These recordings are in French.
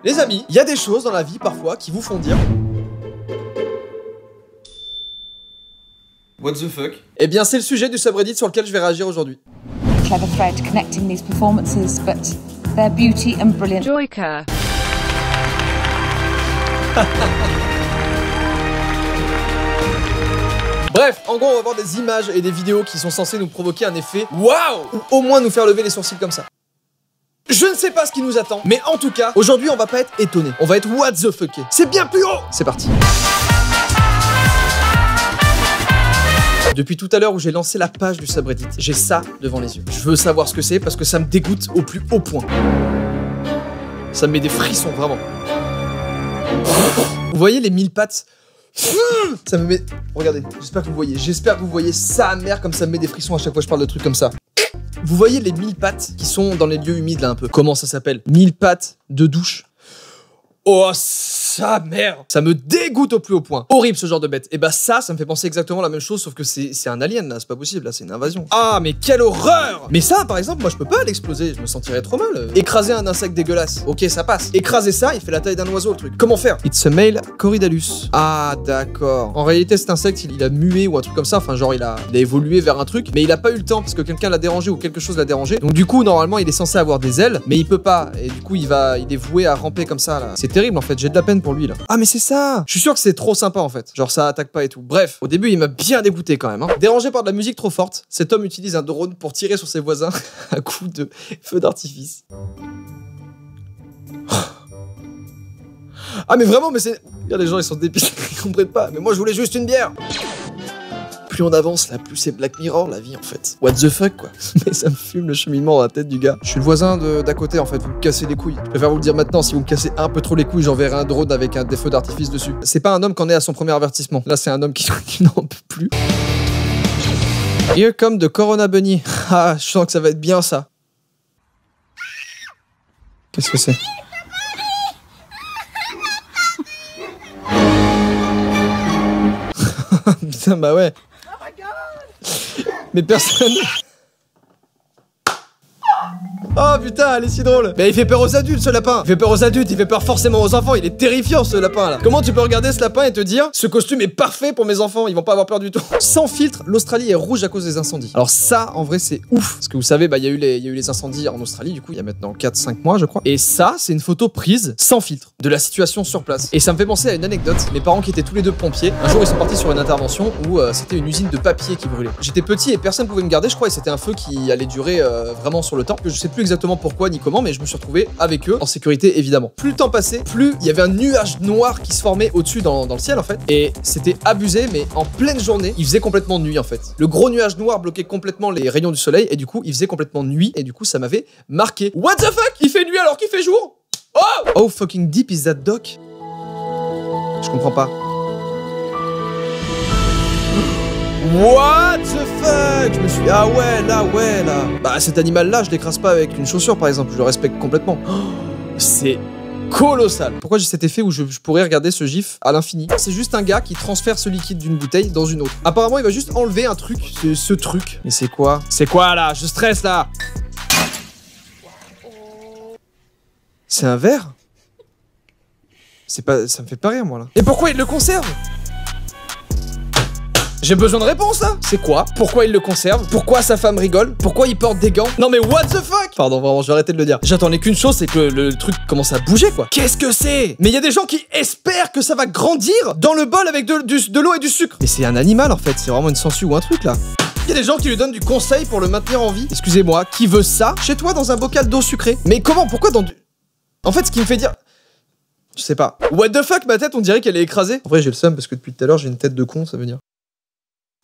Les amis, il y a des choses dans la vie parfois qui vous font dire What the fuck? Eh bien c'est le sujet du subreddit sur lequel je vais réagir aujourd'hui. Clever thread connecting these performances, but their beauty and brilliant. Joyka. Bref, en gros on va voir des images et des vidéos qui sont censées nous provoquer un effet waouh, ou au moins nous faire lever les sourcils comme ça. Je ne sais pas ce qui nous attend, mais en tout cas, aujourd'hui on va pas être étonné, on va être what the fuck. C'est bien plus haut. C'est parti. Depuis tout à l'heure où j'ai lancé la page du subreddit, j'ai ça devant les yeux. Je veux savoir ce que c'est parce que ça me dégoûte au plus haut point. Ça me met des frissons, vraiment. Vous voyez les 1000 pattes? Ça me met... Regardez, j'espère que vous voyez sa mère comme ça me met des frissons à chaque fois que je parle de trucs comme ça. Vous voyez les 1000 pattes qui sont dans les lieux humides là un peu. Comment ça s'appelle? 1000 pattes de douche. Oh sa mère. Ça me dégoûte au plus haut point. Horrible ce genre de bête. Et bah ça me fait penser exactement la même chose, sauf que c'est un alien là, c'est pas possible là, c'est une invasion. Ah mais quelle horreur. Mais ça par exemple, moi je peux pas l'exploser, je me sentirais trop mal. Écraser un insecte dégueulasse, ok ça passe. Écraser ça, il fait la taille d'un oiseau le truc. Comment faire? It's a male Corydalus. Ah d'accord. En réalité cet insecte il a mué ou un truc comme ça, enfin genre il a évolué vers un truc, mais il a pas eu le temps parce que quelqu'un l'a dérangé ou quelque chose l'a dérangé. Donc du coup normalement il est censé avoir des ailes, mais il peut pas. Et du coup il est voué à ramper comme ça là. C'est terrible en fait, j'ai de la peine pour lui là. Ah mais c'est ça. Je suis sûr que c'est trop sympa en fait. Genre ça attaque pas et tout. Bref, au début il m'a bien dégoûté quand même hein. Dérangé par de la musique trop forte, cet homme utilise un drone pour tirer sur ses voisins à coups de feu d'artifice. Ah mais vraiment mais c'est... Regarde les gens ils sont dépistés, ils comprennent pas. Mais moi je voulais juste une bière. Plus on avance, là, plus c'est Black Mirror, la vie, en fait. What the fuck, quoi. Mais ça me fume le cheminement dans la tête du gars. Je suis le voisin d'à côté, en fait. Vous me cassez les couilles. Je préfère vous le dire maintenant. Si vous me cassez un peu trop les couilles, j'enverrai un drone avec des feux d'artifice dessus. C'est pas un homme qu'en est à son premier avertissement. Là, c'est un homme qui n'en peut plus. Here come the Corona Bunny. Ah, je sens que ça va être bien, ça. Qu'est-ce que c'est? Putain, bah ouais. Mais personne... Oh putain, elle est si drôle. Mais il fait peur aux adultes ce lapin. Il fait peur aux adultes, il fait peur forcément aux enfants. Il est terrifiant ce lapin là. Comment tu peux regarder ce lapin et te dire ce costume est parfait pour mes enfants, ils vont pas avoir peur du tout. Sans filtre, l'Australie est rouge à cause des incendies. Alors ça en vrai c'est ouf. Parce que vous savez, bah il y a eu les incendies en Australie du coup, il y a maintenant 4-5 mois je crois. Et ça c'est une photo prise sans filtre de la situation sur place. Et ça me fait penser à une anecdote. Mes parents qui étaient tous les deux pompiers, un jour ils sont partis sur une intervention où c'était une usine de papier qui brûlait. J'étais petit et personne pouvait me garder je crois et c'était un feu qui allait durer vraiment sur le temps. Je sais plus exactement pourquoi ni comment, mais je me suis retrouvé avec eux en sécurité évidemment. Plus le temps passait, plus il y avait un nuage noir qui se formait au-dessus dans le ciel en fait. Et c'était abusé, mais en pleine journée, il faisait complètement nuit en fait. Le gros nuage noir bloquait complètement les rayons du soleil et du coup, il faisait complètement nuit et du coup, ça m'avait marqué. What the fuck? Il fait nuit alors qu'il fait jour? Oh! How fucking deep is that doc? Je comprends pas. What the fuck? Je me suis... Ah ouais, là. Bah cet animal-là, je l'écrase pas avec une chaussure par exemple, je le respecte complètement. Oh, c'est colossal. Pourquoi j'ai cet effet où je pourrais regarder ce gif à l'infini? C'est juste un gars qui transfère ce liquide d'une bouteille dans une autre. Apparemment, il va juste enlever un truc, ce truc. Mais c'est quoi? C'est quoi là? Je stresse là. C'est un verre? C'est pas... Ça me fait pas rire moi là. Et pourquoi il le conserve? J'ai besoin de réponse là. C'est quoi? Pourquoi il le conserve? Pourquoi sa femme rigole? Pourquoi il porte des gants? Non mais what the fuck? Pardon vraiment, je vais arrêter de le dire. J'attendais qu'une chose, c'est que le truc commence à bouger quoi. Qu'est-ce que c'est? Mais il y a des gens qui espèrent que ça va grandir dans le bol avec de l'eau et du sucre. Mais c'est un animal en fait, c'est vraiment une sangsue ou un truc là. Il y a des gens qui lui donnent du conseil pour le maintenir en vie. Excusez-moi, qui veut ça chez toi dans un bocal d'eau sucrée? Mais comment? Pourquoi dans du... En fait ce qui me fait dire... Je sais pas. What the fuck, ma tête on dirait qu'elle est écrasée. En vrai j'ai le seum parce que depuis tout à l'heure j'ai une tête de con, ça veut dire.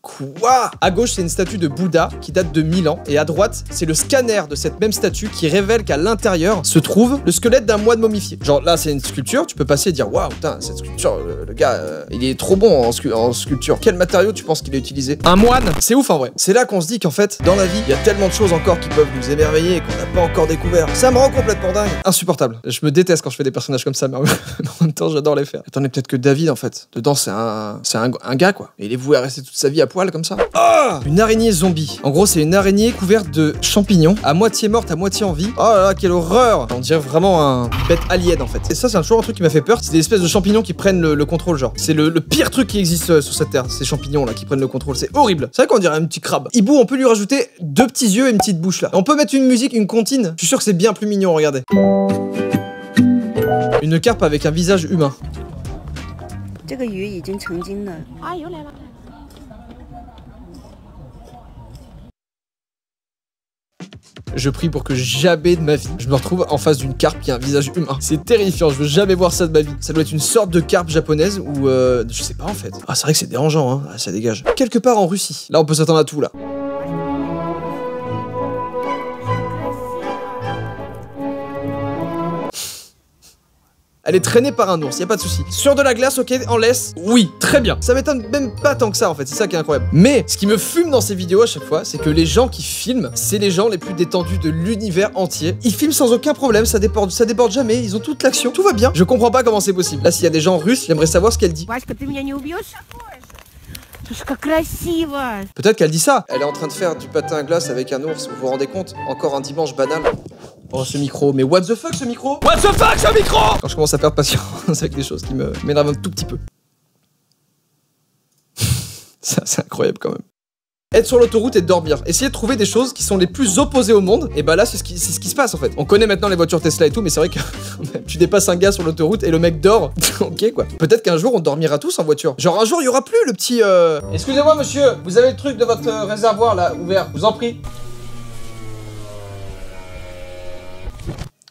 Quoi? À gauche, c'est une statue de Bouddha qui date de 1000 ans. Et à droite, c'est le scanner de cette même statue qui révèle qu'à l'intérieur se trouve le squelette d'un moine momifié. Genre là, c'est une sculpture, tu peux passer et dire waouh, putain, cette sculpture, le gars, il est trop bon en sculpture. Quel matériau tu penses qu'il a utilisé? Un moine? C'est ouf en vrai. C'est là qu'on se dit qu'en fait, dans la vie, il y a tellement de choses encore qui peuvent nous émerveiller et qu'on n'a pas encore découvert. Ça me rend complètement dingue. Insupportable. Je me déteste quand je fais des personnages comme ça, mais en même temps, j'adore les faire. Attendez, peut-être que David, en fait, dedans, c'est un gars quoi. Et il est voué à rester toute sa vie à poil comme ça. Oh, une araignée zombie. En gros, c'est une araignée couverte de champignons, à moitié morte, à moitié en vie. Oh là là, quelle horreur. On dirait vraiment un bête alien en fait. Et ça, c'est toujours un truc qui m'a fait peur. C'est des espèces de champignons qui prennent le contrôle, genre. C'est le pire truc qui existe sur cette terre, ces champignons là qui prennent le contrôle. C'est horrible. C'est vrai qu'on dirait un petit crabe. Hibou, on peut lui rajouter 2 petits yeux et une petite bouche là. On peut mettre une musique, une comptine. Je suis sûr que c'est bien plus mignon, regardez. Une carpe avec un visage humain. Je prie pour que jamais de ma vie je me retrouve en face d'une carpe qui a un visage humain. C'est terrifiant, je veux jamais voir ça de ma vie. Ça doit être une sorte de carpe japonaise ou je sais pas en fait. Ah, c'est vrai que c'est dérangeant, hein. Ah, ça dégage. Quelque part en Russie. Là, on peut s'attendre à tout là. Elle est traînée par un ours, y a pas de souci. Sur de la glace, ok, en laisse, oui, très bien. Ça m'étonne même pas tant que ça en fait, c'est ça qui est incroyable. Mais ce qui me fume dans ces vidéos à chaque fois, c'est que les gens qui filment, c'est les gens les plus détendus de l'univers entier. Ils filment sans aucun problème, ça déborde jamais, ils ont toute l'action, tout va bien. Je comprends pas comment c'est possible. Là, s'il y a des gens russes, j'aimerais savoir ce qu'elle dit. Peut-être qu'elle dit ça. Elle est en train de faire du patin à glace avec un ours, vous vous rendez compte? Encore un dimanche banal. Oh, ce micro, mais what the fuck ce micro? What the fuck ce micro? Quand je commence à perdre patience avec des choses qui m'énervent un tout petit peu. Ça, c'est incroyable quand même. Être sur l'autoroute et dormir. Essayez de trouver des choses qui sont les plus opposées au monde. Et bah là, c'est ce qui se passe en fait. On connaît maintenant les voitures Tesla et tout, mais c'est vrai que tu dépasses un gars sur l'autoroute et le mec dort. Ok quoi. Peut-être qu'un jour on dormira tous en voiture. Genre un jour il y aura plus le petit. Excusez-moi monsieur, vous avez le truc de votre réservoir là ouvert. Je vous en prie.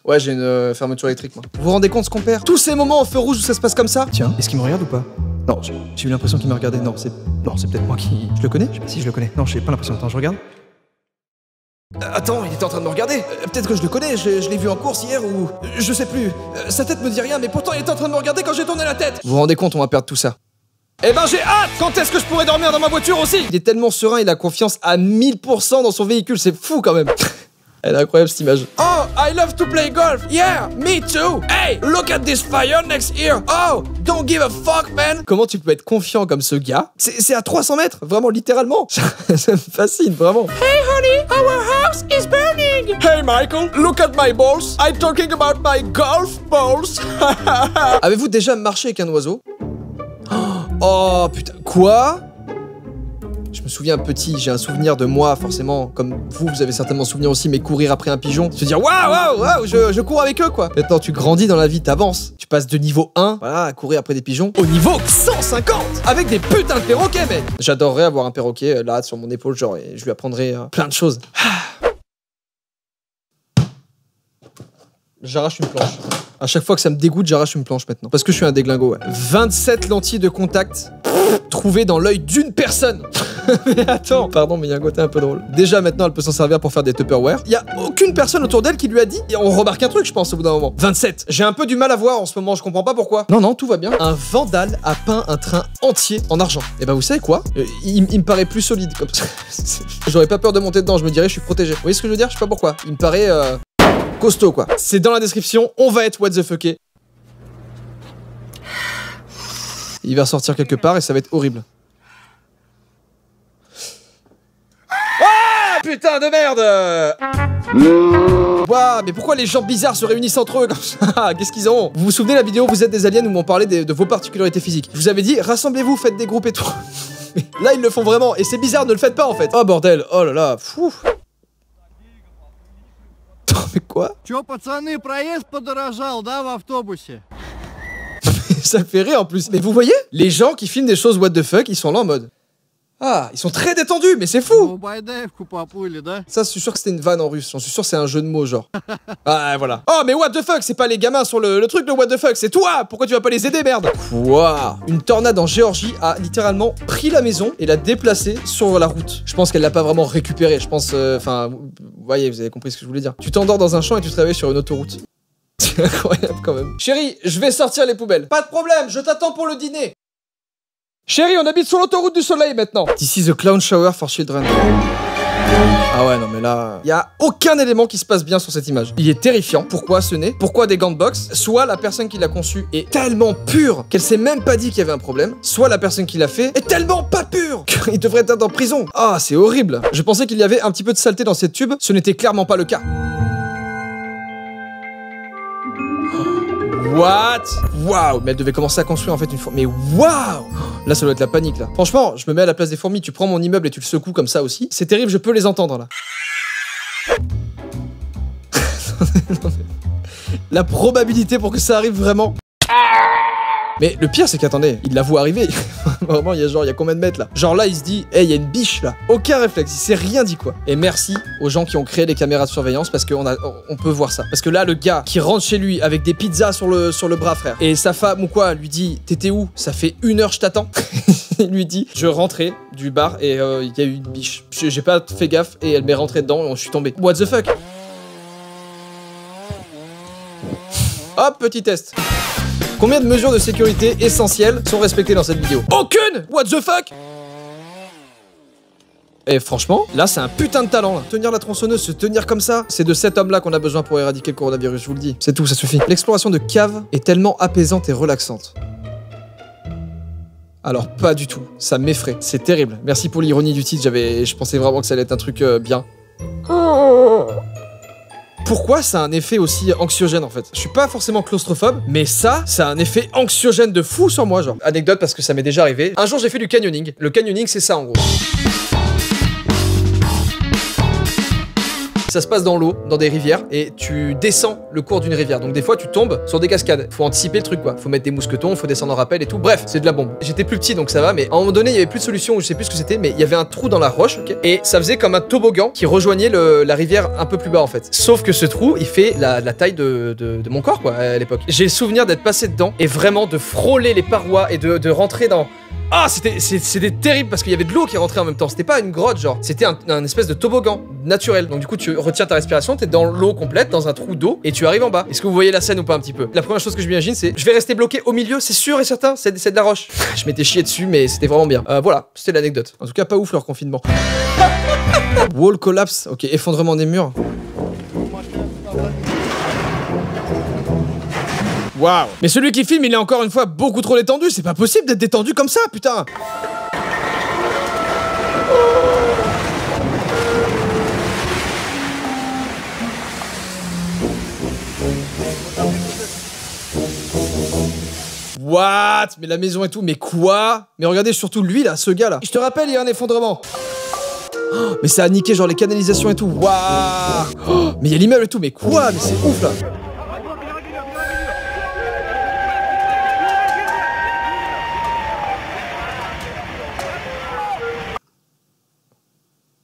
Ouais, j'ai une fermeture électrique moi. Vous vous rendez compte ce qu'on perd? Tous ces moments en feu rouge où ça se passe comme ça. Tiens, est-ce qu'il me regarde ou pas? Non, j'ai eu l'impression qu'il me regardait. Non, c'est peut-être moi qui... Je le connais? Je sais pas si je le connais. Non, j'ai pas l'impression. Attends, je regarde. Attends, il était en train de me regarder. Peut-être que je le connais, je l'ai vu en course hier ou... je sais plus. Sa tête me dit rien, mais pourtant il était en train de me regarder quand j'ai tourné la tête. Vous vous rendez compte, on va perdre tout ça. Eh ben j'ai hâte! Quand est-ce que je pourrais dormir dans ma voiture aussi? Il est tellement serein, il a confiance à 1000% dans son véhicule, c'est fou quand même. Elle est incroyable cette image. Oh, I love to play golf. Yeah, me too. Hey, look at this fire next here. Oh, don't give a fuck, man. Comment tu peux être confiant comme ce gars? C'est à 300 mètres, vraiment, littéralement. Ça me fascine, vraiment. Hey, honey, our house is burning. Hey, Michael, look at my balls. I'm talking about my golf balls. Avez-vous déjà marché avec un oiseau? Oh, putain, quoi? Je me souviens petit, j'ai un souvenir de moi, forcément, comme vous avez certainement souvenir aussi, mais courir après un pigeon, se dire waouh, je cours avec eux quoi. Maintenant tu grandis dans la vie, t'avances, tu passes de niveau 1, voilà, à courir après des pigeons, au niveau 150 avec des putains de perroquets mec. J'adorerais avoir un perroquet là sur mon épaule, genre, et je lui apprendrais plein de choses. J'arrache une planche. À chaque fois que ça me dégoûte, j'arrache une planche maintenant. Parce que je suis un déglingo, ouais. 27 lentilles de contact trouvées dans l'œil d'une personne. Mais attends, pardon, mais il y a un côté un peu drôle. Déjà, maintenant, elle peut s'en servir pour faire des Tupperware. Il y a aucune personne autour d'elle qui lui a dit. Et on remarque un truc, je pense, au bout d'un moment. 27. J'ai un peu du mal à voir en ce moment, je comprends pas pourquoi. Non, tout va bien. Un vandale a peint un train entier en argent. Et bah, vous savez quoi? Il me paraît plus solide comme ça. J'aurais pas peur de monter dedans, je me dirais, je suis protégé. Vous voyez ce que je veux dire? Je sais pas pourquoi. Il me paraît costaud, quoi. C'est dans la description, on va être what the fucké. Il va sortir quelque part et ça va être horrible. Putain de merde! Waouh, mais pourquoi les gens bizarres se réunissent entre eux comme ça? Qu'est-ce qu'ils ont? Vous vous souvenez la vidéo Vous êtes des aliens où m'ont parlé de vos particularités physiques? Je vous avais dit, rassemblez-vous, faites des groupes et tout. Là, ils le font vraiment, et c'est bizarre, ne le faites pas en fait. Oh bordel, oh là là, fou. Mais quoi? Чё, пацаны, проезд подорожал, да, в автобусе? Ça me fait rire en plus. Mais vous voyez? Les gens qui filment des choses what the fuck, ils sont là en mode... Ah, ils sont très détendus, mais c'est fou! Ça, je suis sûr que c'était une vanne en russe. J'en suis sûr que c'est un jeu de mots, genre. Ah, voilà. Oh, mais what the fuck, c'est pas les gamins sur le truc de what the fuck, c'est toi! Pourquoi tu vas pas les aider, merde? Quoi? Une tornade en Géorgie a littéralement pris la maison et l'a déplacée sur la route. Je pense qu'elle l'a pas vraiment récupérée. Je pense, enfin, vous voyez, vous avez compris ce que je voulais dire. Tu t'endors dans un champ et tu te réveilles sur une autoroute. C'est incroyable quand même. Chérie, je vais sortir les poubelles. Pas de problème, je t'attends pour le dîner. Chérie, on habite sur l'autoroute du soleil maintenant. This is a clown shower for children. Ah ouais, non mais là, il y a aucun élément qui se passe bien sur cette image. Il est terrifiant. Pourquoi ce nez? Pourquoi des gants de boxe? Soit la personne qui l'a conçu est tellement pure qu'elle s'est même pas dit qu'il y avait un problème, soit la personne qui l'a fait est tellement pas pure qu'il devrait être en prison. Ah, c'est horrible. Je pensais qu'il y avait un petit peu de saleté dans cette tube, ce n'était clairement pas le cas. What? Waouh, mais elle devait commencer à construire en fait une fourmi. Mais waouh! Là, ça doit être la panique là. Franchement, je me mets à la place des fourmis, tu prends mon immeuble et tu le secoues comme ça aussi. C'est terrible, je peux les entendre là. La probabilité pour que ça arrive vraiment. Mais le pire c'est qu'attendez, il la voit arriver. Vraiment, il y a combien de mètres là? Genre là, il se dit, hey, il y a une biche là. Aucun réflexe, il s'est rien dit quoi. Et merci aux gens qui ont créé les caméras de surveillance parce qu'on peut voir ça. Parce que là, le gars qui rentre chez lui avec des pizzas sur le bras, frère, et sa femme ou quoi lui dit, t'étais où? Ça fait 1 heure, je t'attends. Il lui dit, je rentrais du bar et il y a eu une biche. J'ai pas fait gaffe et elle m'est rentrée dedans et je suis tombé. What the fuck? Hop, petit test. Combien de mesures de sécurité essentielles sont respectées dans cette vidéo? Aucune! What the fuck? Et franchement, là c'est un putain de talent là. Tenir la tronçonneuse, se tenir comme ça, c'est de cet homme là qu'on a besoin pour éradiquer le coronavirus, je vous le dis. C'est tout, ça suffit. L'exploration de cave est tellement apaisante et relaxante. Alors pas du tout, ça m'effraie, c'est terrible. Merci pour l'ironie du titre, je pensais vraiment que ça allait être un truc bien. Pourquoi ça a un effet aussi anxiogène en fait? Je suis pas forcément claustrophobe, mais ça a un effet anxiogène de fou sur moi genre. Anecdote parce que ça m'est déjà arrivé. Un jour j'ai fait du canyoning. Le canyoning c'est ça en gros. Ça se passe dans l'eau, dans des rivières, et tu descends le cours d'une rivière. Donc des fois tu tombes sur des cascades. Faut anticiper le truc quoi. Faut mettre des mousquetons, faut descendre en rappel et tout. Bref, c'est de la bombe. J'étais plus petit donc ça va, mais à un moment donné il y avait plus de solution, ou je sais plus ce que c'était, mais il y avait un trou dans la roche, ok, et ça faisait comme un toboggan qui rejoignait la rivière un peu plus bas en fait. Sauf que ce trou, il fait la taille de mon corps quoi à l'époque. J'ai le souvenir d'être passé dedans et vraiment de frôler les parois et de rentrer dans... Ah, c'était terrible parce qu'il y avait de l'eau qui rentrait en même temps. C'était pas une grotte, genre. C'était un espèce de toboggan naturel. Donc, du coup, tu retiens ta respiration, t'es dans l'eau complète, dans un trou d'eau, et tu arrives en bas. Est-ce que vous voyez la scène ou pas un petit peu? La première chose que je m'imagine, c'est je vais rester bloqué au milieu, c'est sûr et certain, c'est de la roche. Je m'étais chié dessus, mais c'était vraiment bien. Voilà, c'était l'anecdote. En tout cas, pas ouf leur confinement. Wall collapse. Ok, effondrement des murs. Waouh. Mais celui qui filme, il est encore une fois beaucoup trop détendu. C'est pas possible d'être détendu comme ça, putain. What? Mais la maison et tout, mais quoi? Mais regardez surtout lui là, ce gars là. Je te rappelle, il y a un effondrement. Oh, mais ça a niqué genre les canalisations et tout. Waouh. Oh, mais il y a l'immeuble et tout, mais quoi? Mais c'est ouf là.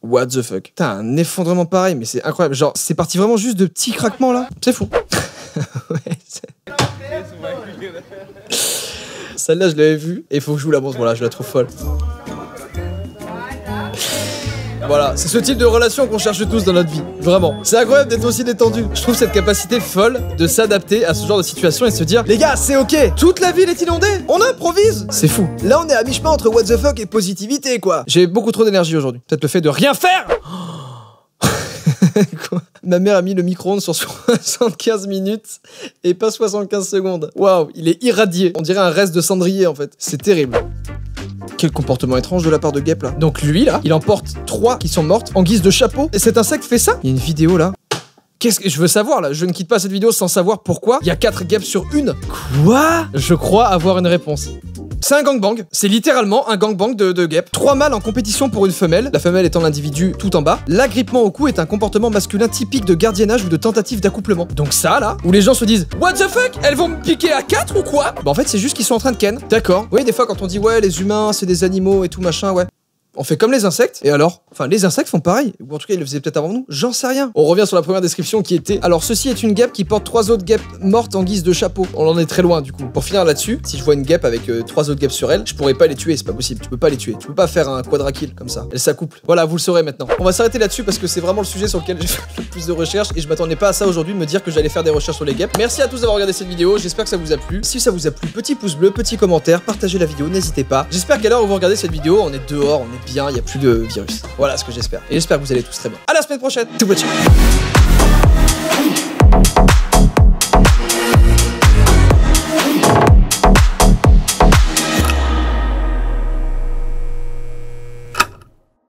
What the fuck? Putain, un effondrement pareil, mais c'est incroyable. Genre, c'est parti vraiment juste de petits craquements là. C'est fou. Ouais, celle-là, je l'avais vue et il faut que je vous la montre. Voilà, je la trouve folle. Voilà, c'est ce type de relation qu'on cherche tous dans notre vie, vraiment. C'est incroyable d'être aussi détendu. Je trouve cette capacité folle de s'adapter à ce genre de situation et se dire, les gars, c'est ok, toute la ville est inondée, on improvise. C'est fou. Là, on est à mi-chemin entre what the fuck et positivité, quoi. J'ai beaucoup trop d'énergie aujourd'hui. Peut-être le fait de rien faire. Quoi? Ma mère a mis le micro-ondes sur 75 minutes et pas 75 secondes. Waouh, il est irradié. On dirait un reste de cendrier, en fait. C'est terrible. Quel comportement étrange de la part de Guêpe là. Donc lui là, il emporte 3 qui sont mortes en guise de chapeau. Et cet insecte fait ça. Il y a une vidéo là. Qu'est-ce que je veux savoir là? Je ne quitte pas cette vidéo sans savoir pourquoi il y a 4 guêpes sur une. Quoi? Je crois avoir une réponse. C'est un gangbang, c'est littéralement un gangbang de guêpes. 3 mâles en compétition pour une femelle, la femelle étant l'individu tout en bas. L'agrippement au cou est un comportement masculin typique de gardiennage ou de tentative d'accouplement. Donc ça là, où les gens se disent what the fuck, elles vont me piquer à 4 ou quoi? Bah en fait c'est juste qu'ils sont en train de ken. D'accord. Vous voyez des fois quand on dit ouais les humains c'est des animaux et tout machin, ouais. On fait comme les insectes, et alors? Enfin, les insectes font pareil, ou en tout cas ils le faisaient peut-être avant nous, j'en sais rien. On revient sur la première description qui était, alors ceci est une guêpe qui porte 3 autres guêpes mortes en guise de chapeau. On en est très loin du coup. Pour finir là-dessus, si je vois une guêpe avec 3 autres guêpes sur elle, je pourrais pas les tuer, c'est pas possible, tu peux pas les tuer. Tu peux pas faire un quadrakill comme ça, elles s'accouplent. Voilà, vous le saurez maintenant. On va s'arrêter là-dessus parce que c'est vraiment le sujet sur lequel j'ai fait le plus de recherches, et je m'attendais pas à ça aujourd'hui, de me dire que j'allais faire des recherches sur les guêpes. Merci à tous d'avoir regardé cette vidéo, j'espère que ça vous a plu. Si ça vous a plu, petit pouce bleu, petit commentaire, partagez la vidéo, n'hésitez pas. J'espère qu'à l'heure où vous regardez cette vidéo, on est dehors, on est bien, il n'y a plus de virus. Voilà ce que j'espère. Et j'espère que vous allez tous très bien. À la semaine prochaine. Tout ciao.